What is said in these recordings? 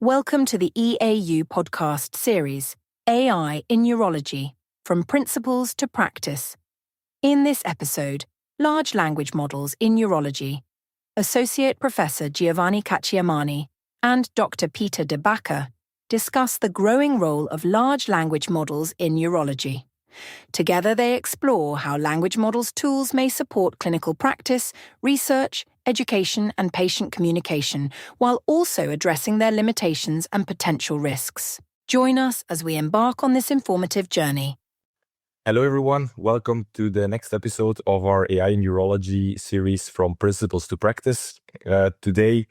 Welcome to the EAU podcast series, AI in Urology, From Principles to Practice. In this episode, Large Language Models in Urology, Associate Professor Giovanni Cacciamani and Dr. Pieter De Backer discuss the growing role of large language models in urology. Together they explore how language models tools may support clinical practice, research, education and patient communication, while also addressing their limitations and potential risks. Join us as we embark on this informative journey. Hello everyone, welcome to the next episode of our AI in Urology series From Principles to Practice. Today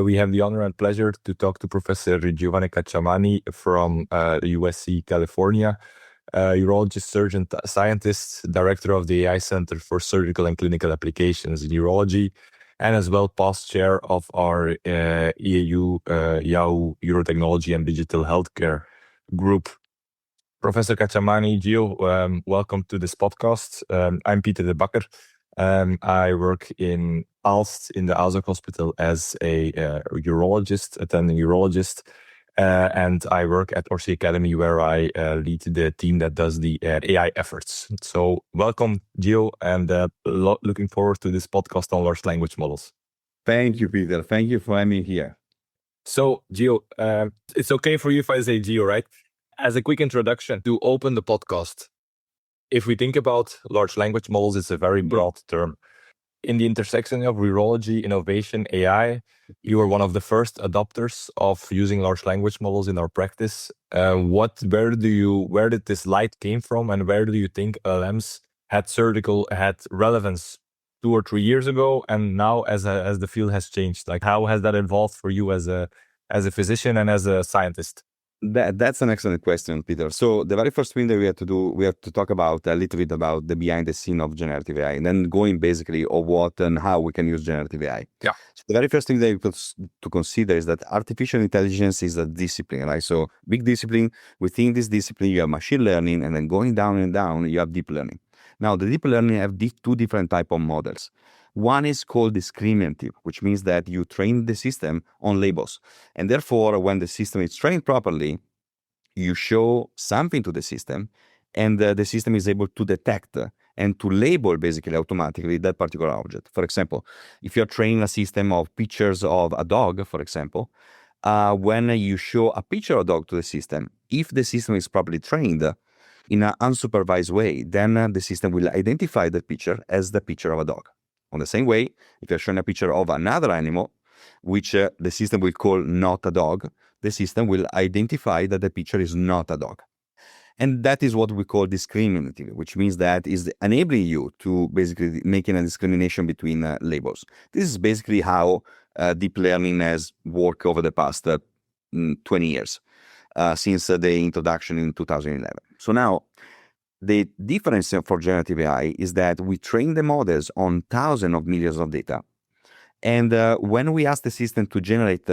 we have the honor and pleasure to talk to Professor Giovanni Cacciamani from USC, California, urologist, surgeon, scientist, director of the AI Center for Surgical and Clinical Applications in Urology, and as well past chair of our EAU YAU Urotechnology and Digital Healthcare group. Professor Cacciamani, Gio, welcome to this podcast. I'm Pieter De Backer. I work in Aalst in the Assoc Hospital as a urologist, attending urologist, and I work at Orsi Academy where I lead the team that does the AI efforts. So welcome, Gio, and looking forward to this podcast on large language models. Thank you, Peter. Thank you for having me here. So, Gio, it's okay for you if I say Gio, right? As a quick introduction to open the podcast, if we think about large language models, it's a very broad term. In the intersection of urology, innovation, AI, you were one of the first adopters of using large language models in our practice. Where did this light came from, and where do you think LLMs had relevance 2 or 3 years ago, and now as the field has changed? Like, how has that evolved for you as a physician and as a scientist? That's an excellent question, Peter. So the very first thing that we have to talk about a little bit about the behind the scene of generative AI, and then going basically of what and how we can use generative AI. Yeah. So the very first thing that you to consider is that artificial intelligence is a discipline, right? So big discipline. Within this discipline, you have machine learning, and then going down and down, you have deep learning. Now, the deep learning have two different type of models. One is called discriminative, which means that you train the system on labels. And therefore, when the system is trained properly, you show something to the system, and the system is able to detect and to label basically automatically that particular object. For example, if you're training a system of pictures of a dog, for example, when you show a picture of a dog to the system, if the system is properly trained in an unsupervised way, then the system will identify the picture as the picture of a dog. On the same way, if you're showing a picture of another animal, which the system will call not a dog, the system will identify that the picture is not a dog. And that is what we call discriminative, which means that is enabling you to basically making a discrimination between labels. This is basically how deep learning has worked over the past 20 years, since the introduction in 2011. So now, the difference for generative AI is that we train the models on thousands of millions of data. And when we ask the system to generate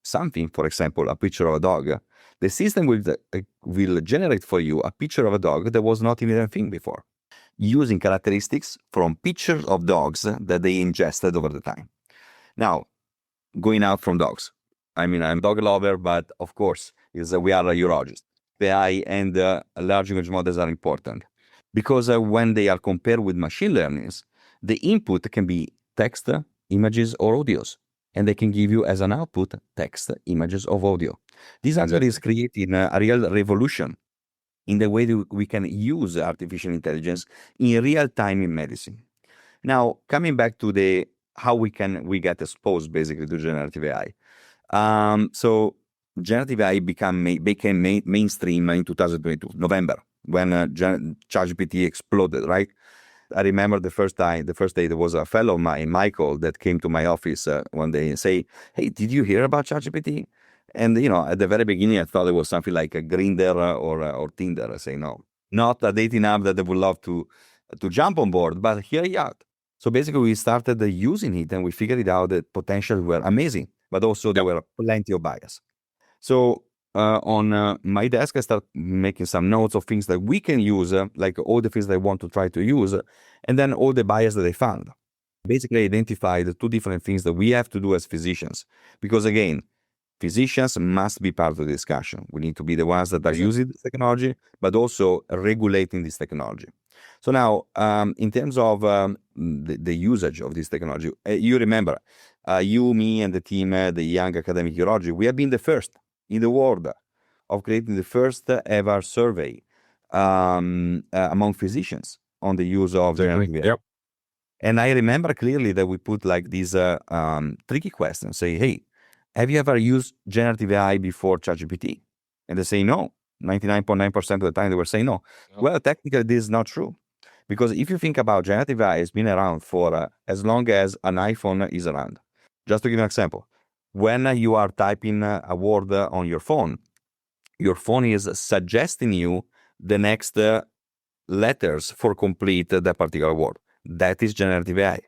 something, for example, a picture of a dog, the system will generate for you a picture of a dog that was not even a thing before, using characteristics from pictures of dogs that they ingested over the time. Now, going out from dogs. I mean, I'm a dog lover, but of course, we are a urologist. AI and large language models are important because when they are compared with machine learnings, the input can be text, images, or audios, and they can give you as an output text, images, of audio. This actually is creating a real revolution in the way that we can use artificial intelligence in real time in medicine. Now, coming back to how we get exposed basically to generative AI. So generative AI became mainstream in 2022, November, when ChatGPT exploded, right? I remember the first day there was a fellow of mine, Michael, that came to my office one day and say, "Hey, did you hear about ChatGPT?" And, at the very beginning, I thought it was something like a Grindr or Tinder. I say, no, not a dating app that I would love to jump on board, but here you are. So basically, we started using it and we figured it out that potentials were amazing, but also there were plenty of bias. So on my desk, I started making some notes of things that we can use, like all the things that I want to try to use, and then all the bias that I found. Basically identify the two different things that we have to do as physicians. Because again, physicians must be part of the discussion. We need to be the ones that are using this technology, but also regulating this technology. So now, in terms of the usage of this technology, you remember, you, me, and the team, the young academic urology, we have been the first in the world of creating the first ever survey among physicians on the use of generative AI. Yep. And I remember clearly that we put like these tricky questions, say, hey, have you ever used generative AI before ChatGPT? And they say no. 99.9% of the time they were saying no. Well, technically this is not true. Because if you think about generative AI, it's been around for as long as an iPhone is around. Just to give you an example, when you are typing a word on your phone is suggesting you the next letters for complete that particular word. That is generative AI.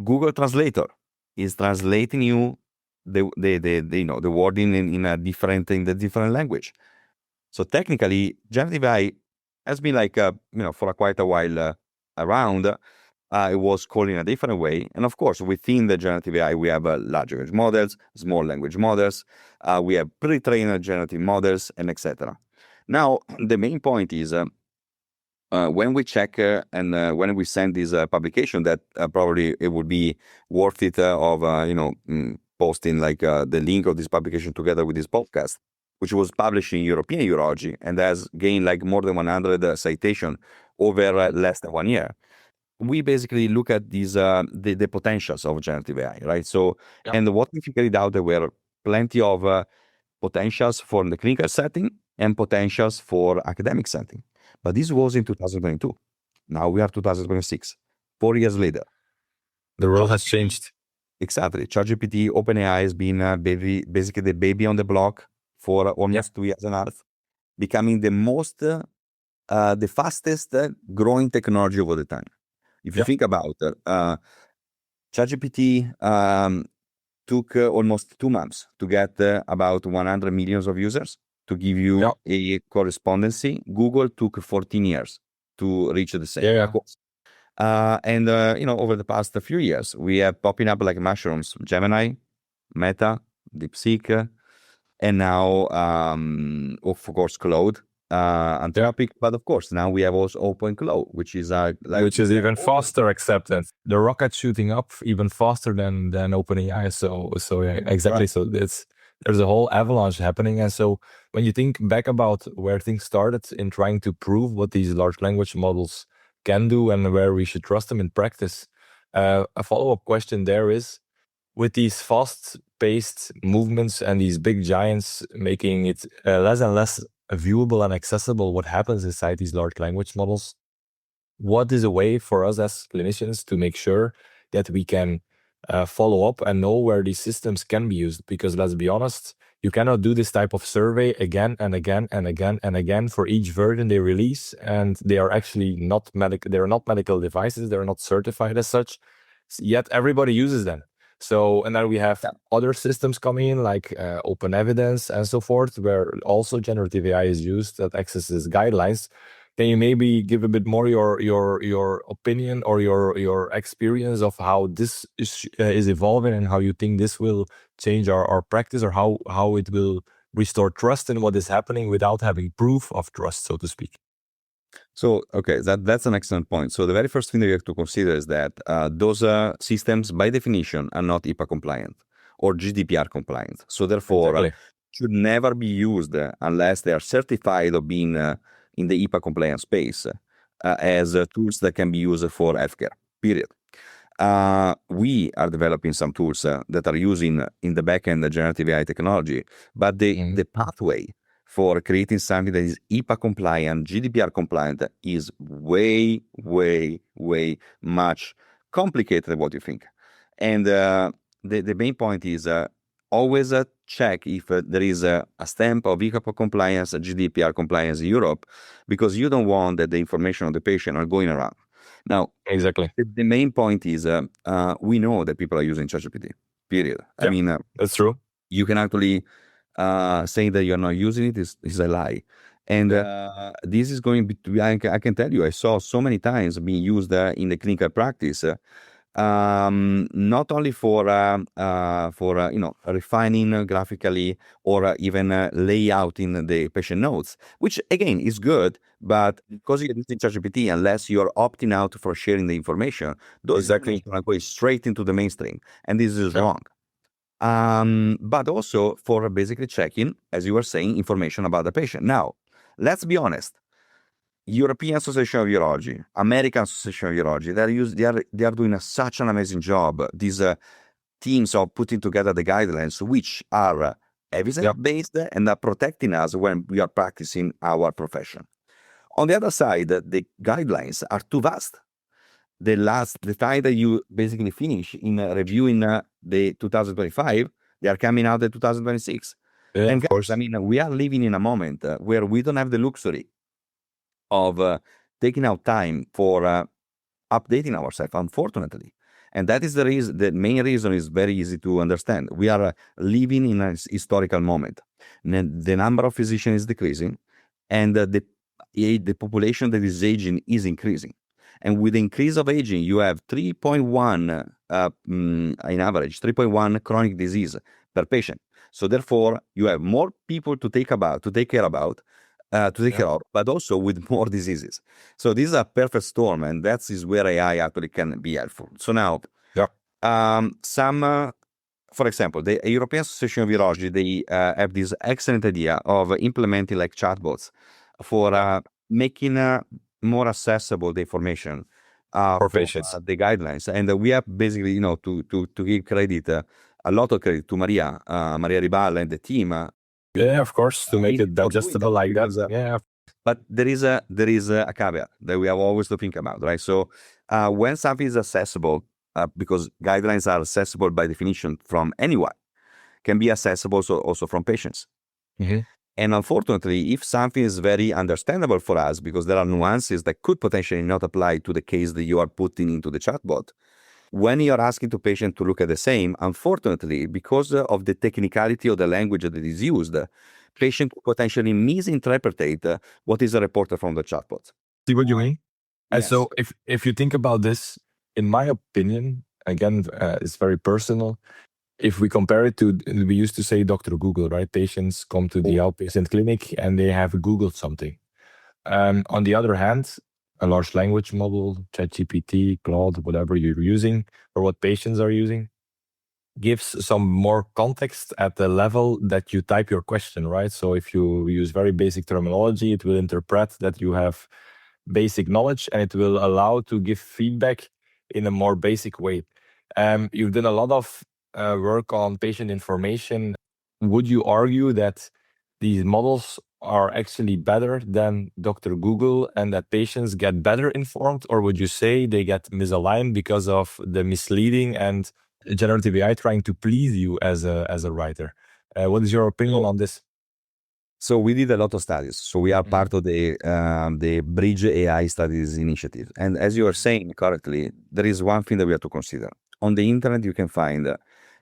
Google Translator is translating you the word in the different language. So technically, generative AI has been like for quite a while around. It was called in a different way, and of course, within the generative AI, we have large language models, small language models, we have pre-trained generative models, and etc. Now, the main point is when we check and when we send this publication, that probably it would be worth it of posting like the link of this publication together with this podcast, which was published in European Urology and has gained like more than 100 citation over less than 1 year. We basically look at these the potentials of generative AI, right? So, and what we figured out, there were plenty of potentials for the clinical setting and potentials for academic setting. But this was in 2022. Now we are 2026, 4 years later. The world has changed. Exactly. ChatGPT, OpenAI has been basically the baby on the block for almost 2 years and a half, becoming the fastest growing technology over the time. If you think about it, ChatGPT took almost 2 months to get about 100 million of users to give you a correspondency. Google took 14 years to reach the same. And over the past few years, we have popping up like mushrooms: Gemini, Meta, DeepSeek, and now, of course, Claude, Anthropic. But of course, now we have also OpenClaw, which is even faster acceptance. The rocket shooting up even faster than OpenAI. So yeah, exactly. Right. So there's a whole avalanche happening. And so when you think back about where things started in trying to prove what these large language models can do and where we should trust them in practice, a follow-up question there is, with these fast-paced movements and these big giants making it less and less viewable and accessible what happens inside these large language models, what is a way for us as clinicians to make sure that we can follow up and know where these systems can be used? Because let's be honest, you cannot do this type of survey again and again and again and again for each version they release, and they are actually not medical devices, they're not certified as such, yet everybody uses them. So, and then we have other systems coming in like Open Evidence and so forth, where also generative AI is used that accesses guidelines. Can you maybe give a bit more your opinion or your experience of how this is evolving and how you think this will change our practice, or how it will restore trust in what is happening without having proof of trust, so to speak? So, okay, that's an excellent point. So the very first thing that you have to consider is that those systems, by definition, are not HIPAA compliant or GDPR compliant. So therefore, should never be used unless they are certified of being in the HIPAA compliant space as tools that can be used for healthcare, period. We are developing some tools that are using in the backend the generative AI technology, but the pathway for creating something that is HIPAA compliant, GDPR compliant, is way, way, way much complicated than what you think. And the main point is always check if there is a stamp of HIPAA compliance, GDPR compliance in Europe, because you don't want that the information of the patient are going around. Now, exactly. The main point is we know that people are using ChatGPT, period. Yeah, I mean, that's true. You can actually saying that you're not using it is a lie. And this is going to be, I can tell you, I saw so many times being used in the clinical practice not only for refining graphically or even layout in the patient notes, which again is good, but because you're using ChatGPT, unless you're opting out for sharing the information, those information are going straight into the mainstream, and this is wrong. But also for basically checking, as you were saying, information about the patient. Now, let's be honest. European Association of Urology, American Association of Urology, they are doing such an amazing job. These teams of putting together the guidelines, which are evidence-based and are protecting us when we are practicing our profession. On the other side, the guidelines are too vast. The time that you basically finish in reviewing the 2025, they are coming out in 2026. Yeah, and of course. I mean, we are living in a moment where we don't have the luxury of taking out time for updating ourselves, unfortunately. And that is the reason. The main reason is very easy to understand. We are living in a historical moment. The number of physicians is decreasing, and the population that is aging is increasing. And with the increase of aging, you have 3.1 in average, 3.1 chronic disease per patient. So therefore, you have more people to take care of, but also with more diseases. So this is a perfect storm, and that is where AI actually can be helpful. So now, for example, the European Association of Urology, they have this excellent idea of implementing like chatbots for making more accessible the information for patients, the guidelines. And we have basically, to give credit, a lot of credit to Maria Ribal and the team. Yeah, of course, to make it digestible like that. Yeah. But there is a caveat that we have always to think about, right? So when something is accessible, because guidelines are accessible by definition from anyone, can be accessible also from patients. Mm-hmm. And unfortunately, if something is very understandable for us, because there are nuances that could potentially not apply to the case that you are putting into the chatbot, when you're asking the patient to look at the same, unfortunately, because of the technicality of the language that is used, patient could potentially misinterpret what is reported from the chatbot. See what you mean? And Yes. so if you think about this, in my opinion, again, it's very personal. If we compare it to, we used to say Dr. Google, right? Patients come to the outpatient clinic and they have Googled something. On the other hand, a large language model, ChatGPT, Claude, whatever you're using, or what patients are using, gives some more context at the level that you type your question, right? So if you use very basic terminology, it will interpret that you have basic knowledge and it will allow to give feedback in a more basic way. You've done a lot of work on patient information. Would you argue that these models are actually better than Dr. Google and that patients get better informed, or would you say they get misaligned because of the misleading and generative AI trying to please you as a writer? What is your opinion on this? So we did a lot of studies. So we are part of the Bridge AI Studies Initiative. And as you are saying correctly, there is one thing that we have to consider. On the internet, you can find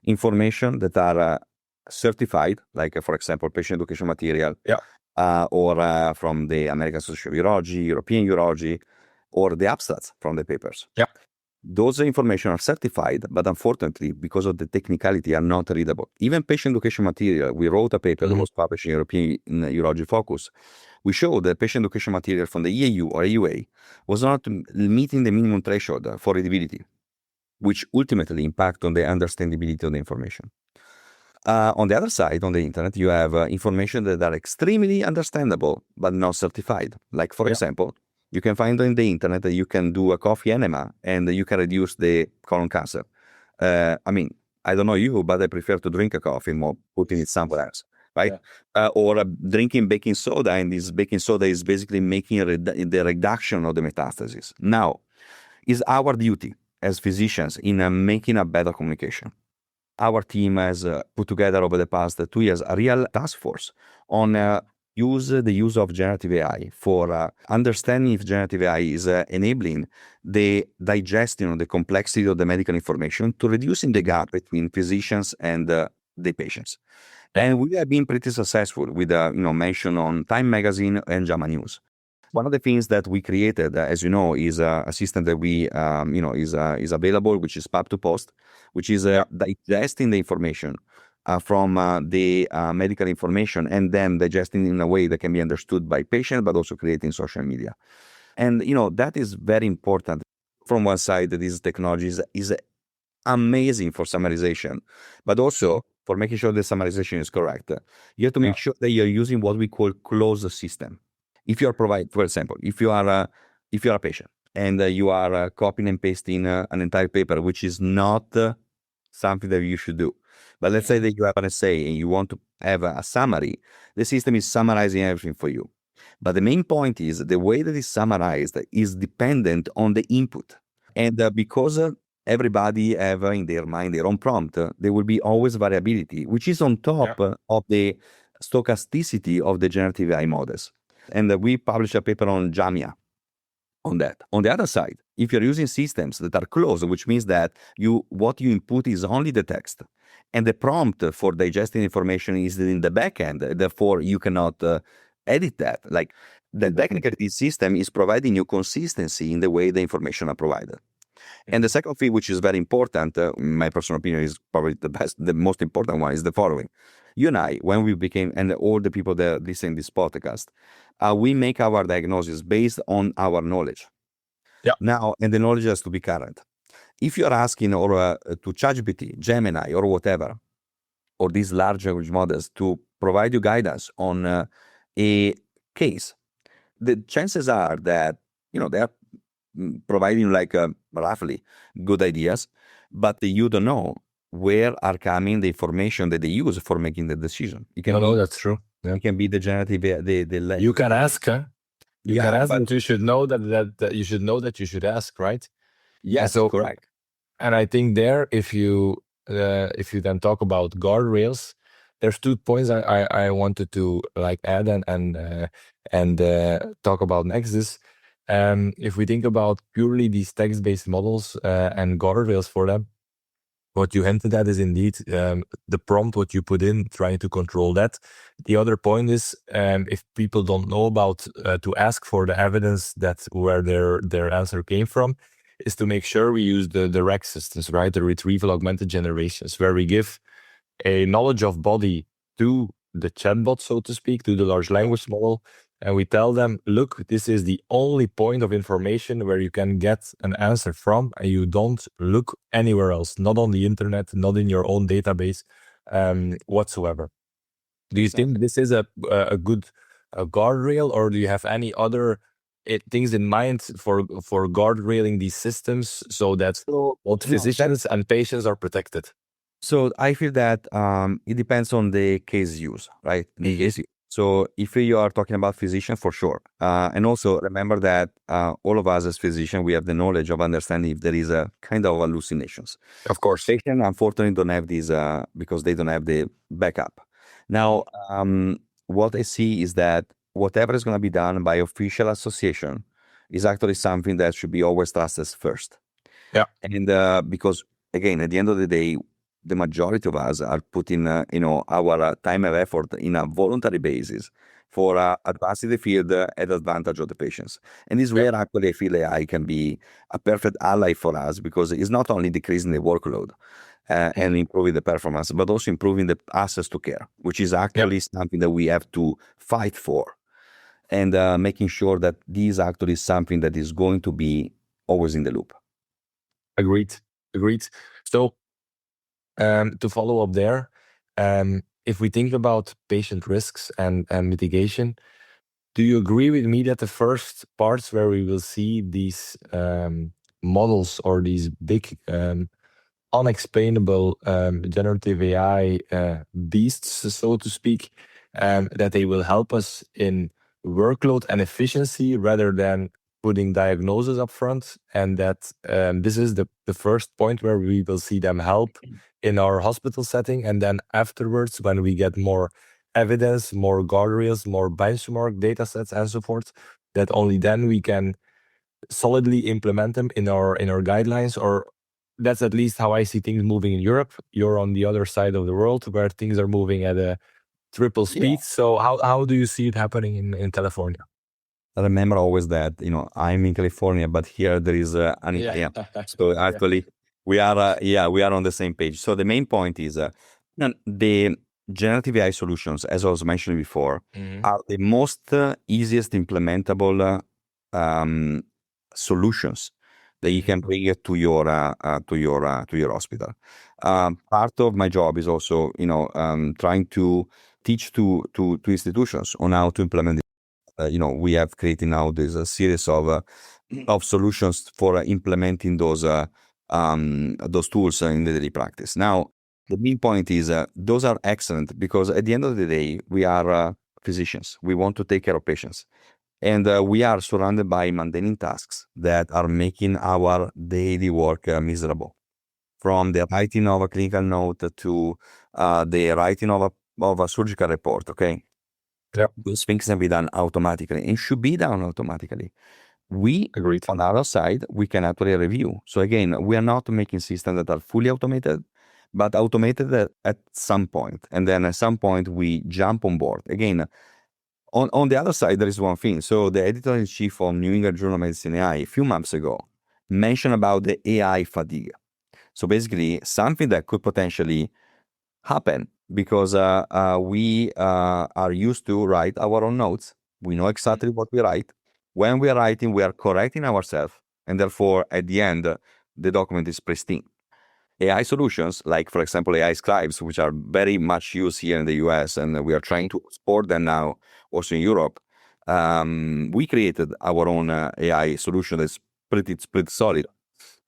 information that are certified, like, for example, patient education material, or from the American Association of Urology, European Urology, or the abstracts from the papers. Those information are certified, but unfortunately, because of the technicality, are not readable. Even patient education material, we wrote a paper that was published in European Urology Focus. We showed that patient education material from the EAU or AUA was not meeting the minimum threshold for readability, which ultimately impact on the understandability of the information. On the other side, on the internet, you have information that are extremely understandable, but not certified. Like, for example, you can find on the internet that you can do a coffee enema and you can reduce the colon cancer. I mean, I don't know you, but I prefer to drink a coffee more putting it somewhere else, right? Or drinking baking soda, and this baking soda is basically making the reduction of the metastasis. Now, it's our duty as physicians in making a better communication. Our team has put together over the past 2 years a real task force on the use of generative AI for understanding if generative AI is enabling the digestion of the complexity of the medical information to reducing the gap between physicians and the patients. And we have been pretty successful with mention on Time Magazine and JAMA News. one of the things that we created, as you know, is a system that we, is available, which is pub to post, which is digesting the information from the medical information and then digesting in a way that can be understood by patient, but also creating social media. And, that is very important. From one side, this technology is amazing for summarization, but also for making sure the summarization is correct. You have to make sure that you're using what we call closed system. If you are for example, if you are a patient and you are copying and pasting an entire paper, which is not something that you should do. But let's say that you have an essay and you want to have a summary, the system is summarizing everything for you. But the main point is the way that it's summarized is dependent on the input. And because everybody have in their mind their own prompt, there will be always variability, which is on top of the stochasticity of the generative AI models. And we published a paper on Jamia on that. On the other side, if you're using systems that are closed, which means that what you input is only the text, and the prompt for digesting information is in the back end, therefore you cannot edit that. Like the technically system is providing you consistency in the way the information are provided. And the second thing, which is very important, in my personal opinion, is probably the most important one, is the following. You and I, when we became, and all the people that listen to this podcast, we make our diagnosis based on our knowledge. Now, and the knowledge has to be current. If you're asking to ChatGPT, Gemini, or whatever, or these large language models to provide you guidance on a case, the chances are that, they are providing roughly good ideas, but you don't know where are coming the information that they use for making the decision. That's true. It can be the generative, you can ask, You can ask, but you should know that you should know that you should ask, right? Yes, so, correct. And I think there, if you then talk about guardrails, there's 2 points I wanted to add and talk about next is. If we think about purely these text-based models and guardrails for them, what you hinted at is indeed the prompt, what you put in, trying to control that. The other point is, if people don't know about to ask for the evidence that where their answer came from, is to make sure we use the RAG systems, right? The retrieval augmented generations, where we give a knowledge of body to the chatbot, so to speak, to the large language model. And we tell them, look, this is the only point of information where you can get an answer from, and you don't look anywhere else, not on the internet, not in your own database whatsoever. Do you think this is a good guardrail, or do you have any other things in mind for guardrailing these systems so that both physicians and patients are protected? So I feel that it depends on the case use, right? So if you are talking about physician, for sure. And also remember that all of us as physicians, we have the knowledge of understanding if there is a kind of hallucinations. Of course. Patients, unfortunately, don't have these because they don't have the backup. Now, what I see is that whatever is going to be done by official association is actually something that should be always trusted first. Yeah. And because, again, at the end of the day, the majority of us are putting, our time and effort in a voluntary basis for advancing the field at advantage of the patients. And this is where actually I feel AI can be a perfect ally for us, because it's not only decreasing the workload and improving the performance, but also improving the access to care, which is actually something that we have to fight for. And making sure that this actually is something that is going to be always in the loop. Agreed. So, to follow up there, if we think about patient risks and mitigation, do you agree with me that the first parts where we will see these models or these big unexplainable generative AI beasts, so to speak, that they will help us in workload and efficiency rather than putting diagnosis up front, and that this is the first point where we will see them help in our hospital setting, and then afterwards, when we get more evidence, more guardrails, more benchmark data sets and so forth, that only then we can solidly implement them in our guidelines. Or that's at least how I see things moving in Europe. You're on the other side of the world where things are moving at a triple speed. So how do you see it happening in California? remember always that, I'm in California, but here there is an Italian. So actually we are on the same page. So the main point is the generative AI solutions, as I was mentioning before, are the most easiest implementable solutions that you can bring it to your hospital. Part of my job is also, trying to teach to institutions on how to implement it. We have created now this series of solutions for implementing those tools in the daily practice. Now, the main point is those are excellent because at the end of the day, we are physicians. We want to take care of patients. And we are surrounded by mundane tasks that are making our daily work miserable. From the writing of a clinical note to the writing of a surgical report, okay? Yeah. Those things can be done automatically and should be done automatically. We, Agreed. on our side, we can actually review. So again, we are not making systems that are fully automated, but automated at some point. And then at some point, we jump on board. Again, on the other side, there is one thing. So the editor-in-chief of New England Journal of Medicine AI a few months ago mentioned about the AI fatigue. So basically, something that could potentially happen because we are used to write our own notes. We know exactly what we write. When we are writing, we are correcting ourselves. And therefore, at the end, the document is pristine. AI solutions, like, for example, AI scribes, which are very much used here in the US, and we are trying to export them now also in Europe. We created our own AI solution that's pretty solid.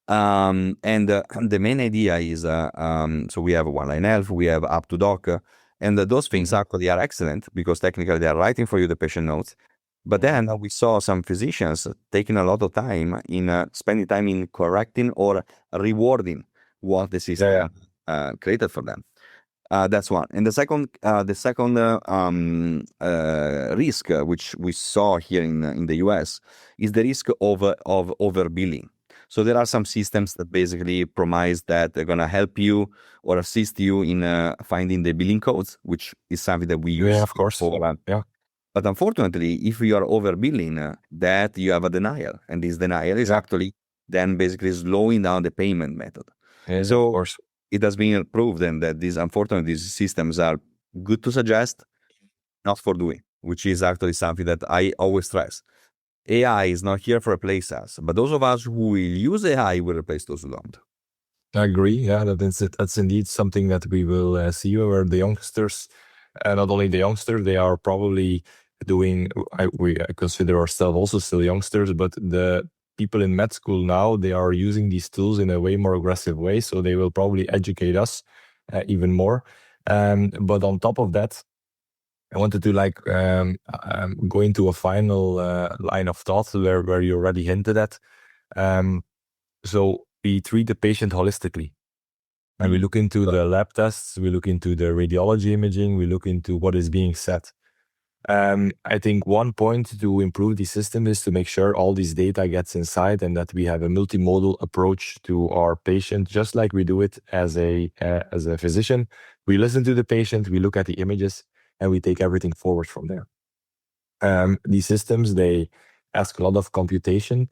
And the main idea is, so we have one-line health, we have up to doc, and those things actually are excellent because technically they are writing for you the patient notes. But then we saw some physicians taking a lot of time in spending time in correcting or rewarding what the system created for them. That's one. And the second risk, which we saw here in the US, is the risk of overbilling. So there are some systems that basically promise that they're going to help you or assist you in finding the billing codes, which is something that we use. Yeah, of course. But unfortunately, if you are overbilling, that you have a denial, and this denial is actually then basically slowing down the payment method. So of course, it has been proven that these systems are good to suggest, not for doing, which is actually something that I always stress. AI is not here to replace us, but those of us who will use AI will replace those who don't. I agree. Yeah, that's indeed something that we will see where the youngsters, not only the youngsters, they are probably doing. We consider ourselves also still youngsters, but the people in med school now, they are using these tools in a way more aggressive way. So they will probably educate us even more. But on top of that, I wanted to go into a final line of thought where you already hinted at. So we treat the patient holistically. And we look into the lab tests, we look into the radiology imaging, we look into what is being said. I think one point to improve the system is to make sure all this data gets inside and that we have a multimodal approach to our patient, just like we do it as a physician. We listen to the patient, we look at the images, and we take everything forward from there. These systems, they ask a lot of computation.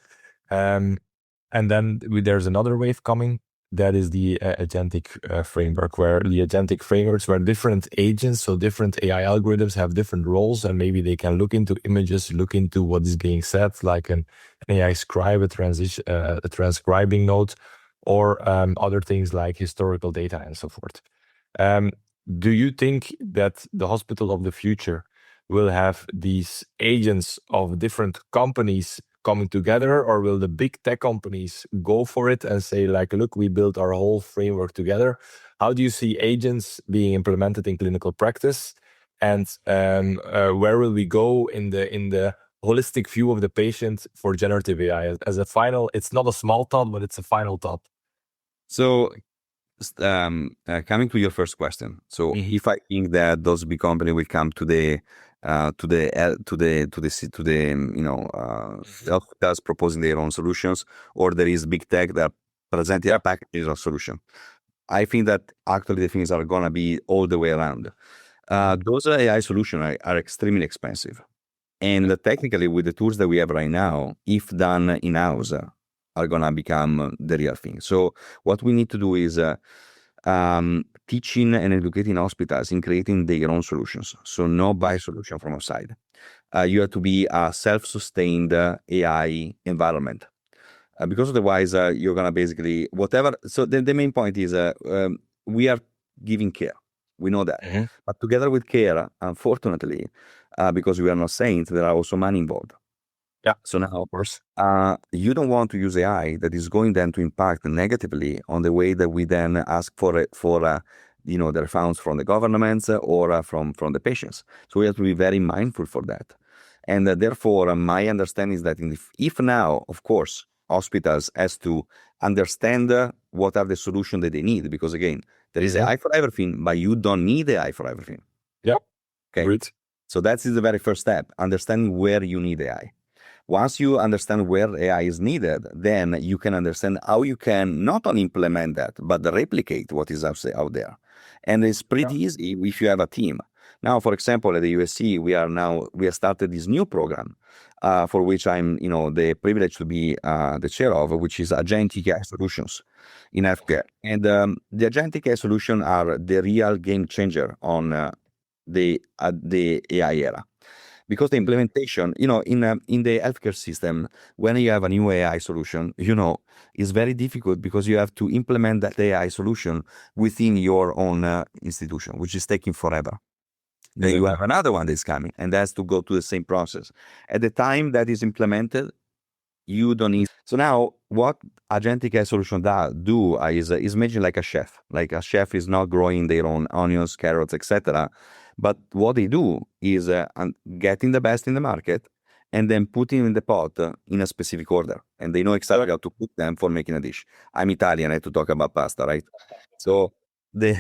And then there's another wave coming. That is the agentic framework, where the agentic frameworks, where different agents, so different AI algorithms have different roles, and maybe they can look into images, look into what is being said, like an AI scribe, a transcribing note, or other things like historical data and so forth. Do you think that the hospital of the future will have these agents of different companies coming together, or will the big tech companies go for it and say, like, look, we built our whole framework together? How do you see agents being implemented in clinical practice? And where will we go in the holistic view of the patient for generative AI? As a final, it's not a small thought, but it's a final thought. So coming to your first question. So if I think that those big companies will come to the health proposing their own solutions, or there is big tech that presenting a package of solution, I think that actually the things are gonna be all the way around. Those AI solutions are extremely expensive. And technically, with the tools that we have right now, if done in-house, are going to become the real thing. So what we need to do is teaching and educating hospitals in creating their own solutions. So no buy solution from outside. You have to be a self-sustained AI environment. Because otherwise, you're going to basically, whatever. So the main point is we are giving care. We know that. Mm-hmm. But together with care, unfortunately, because we are not saints, there are also money involved. Yeah. So now, Of course, you don't want to use AI that is going then to impact negatively on the way that we then ask for the refunds from the governments or from the patients. So we have to be very mindful for that. And therefore, my understanding is that if now, of course, hospitals has to understand what are the solutions that they need, because again, there is AI for everything, but you don't need AI for everything. Yeah. Okay. Great. So that's the very first step, understanding where you need AI. Once you understand where AI is needed, then you can understand how you can not only implement that, but replicate what is out there. And it's pretty easy if you have a team. Now, for example, at the USC, we have started this new program for which I'm, the privilege to be the chair of, which is Agentic AI Solutions in healthcare. And the Agentic AI Solutions are the real game changer on the AI era. Because the implementation, in the healthcare system, when you have a new AI solution, it's very difficult because you have to implement that AI solution within your own institution, which is taking forever. Then you have another one that's coming, and that's to go to the same process. At the time that is implemented, you don't need. So now, what agentic AI solution do is imagine like a chef. Like a chef is not growing their own onions, carrots, etc. But what they do is getting the best in the market and then putting in the pot in a specific order. And they know exactly how to put them for making a dish. I'm Italian, I have to talk about pasta, right? So the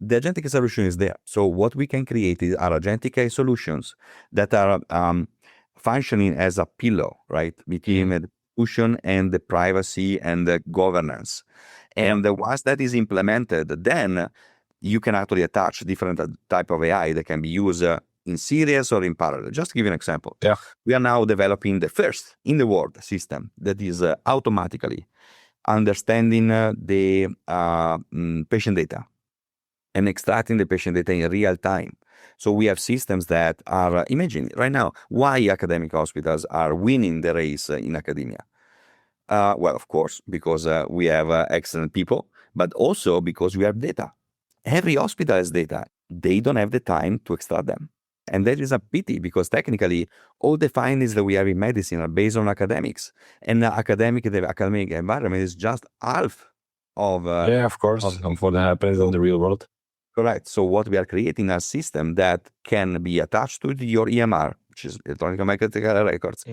agentic solution is there. So what we can create are agentic AI solutions that are functioning as a pillow, right, between the institution and the privacy and the governance. And once that is implemented, then you can actually attach different type of AI that can be used in series or in parallel. Just to give you an example. Yeah. We are now developing the first in the world system that is automatically understanding the patient data and extracting the patient data in real time. So we have systems that are, imagine right now, why academic hospitals are winning the race in academia. Well, of course, because we have excellent people, but also because we have data. Every hospital has data. They don't have the time to extract them. And that is a pity because technically all the findings that we have in medicine are based on academics. And the academic environment is just half of... of course, of what happens in the real world. Correct. So what we are creating a system that can be attached to your EMR, which is electronic medical records,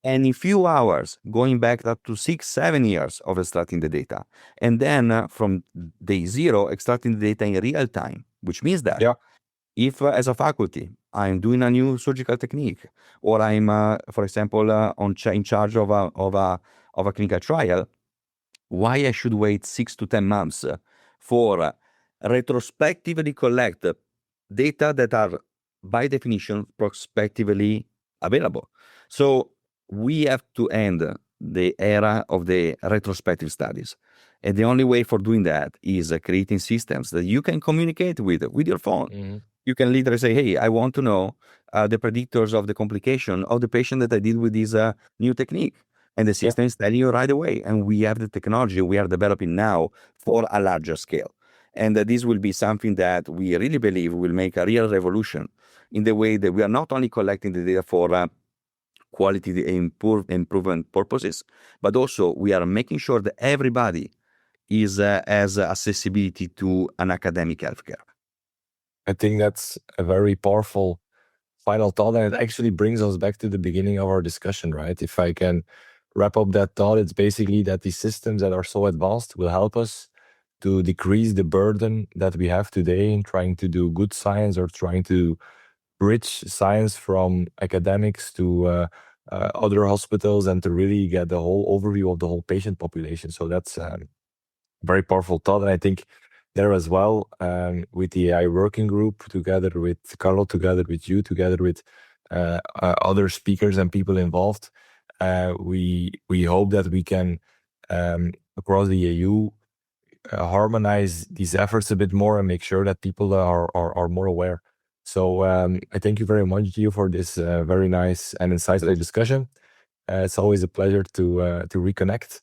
and in few hours, going back up to 6-7 years of extracting the data, and then from day zero, extracting the data in real time, which means that if as a faculty I'm doing a new surgical technique, or I'm, for example, in charge of a clinical trial, why I should wait 6 to 10 months for retrospectively collect data that are by definition prospectively available. So we have to end the era of the retrospective studies. And the only way for doing that is creating systems that you can communicate with your phone. You can literally say, hey, I want to know the predictors of the complication of the patient that I did with this new technique. And the system is telling you right away. And we have the technology we are developing now for a larger scale. And this will be something that we really believe will make a real revolution in the way that we are not only collecting the data for quality improvement purposes, but also we are making sure that everybody has accessibility to an academic healthcare. I think that's a very powerful final thought, and it actually brings us back to the beginning of our discussion, right? If I can wrap up that thought, it's basically that these systems that are so advanced will help us to decrease the burden that we have today in trying to do good science or trying to bridge science from academics to other hospitals and to really get the whole overview of the whole patient population. So that's a very powerful thought. And I think there as well, with the AI working group, together with Carlo, together with you, together with other speakers and people involved. We hope that we can, across the EU, harmonize these efforts a bit more and make sure that people are more aware. So I thank you very much, Gio, for this very nice and insightful discussion. It's always a pleasure to reconnect.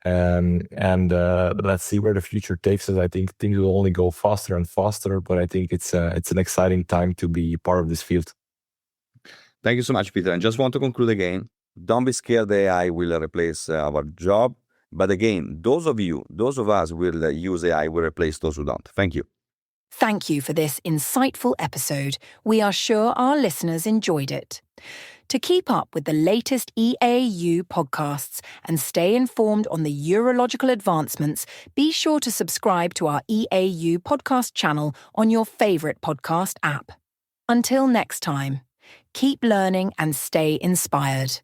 And let's see where the future takes us. I think things will only go faster and faster, but I think it's an exciting time to be part of this field. Thank you so much, Peter. And just want to conclude again, don't be scared the AI will replace our job. But again, those of us will use AI will replace those who don't. Thank you. Thank you for this insightful episode. We are sure our listeners enjoyed it. To keep up with the latest EAU podcasts and stay informed on the urological advancements, be sure to subscribe to our EAU podcast channel on your favorite podcast app. Until next time, keep learning and stay inspired.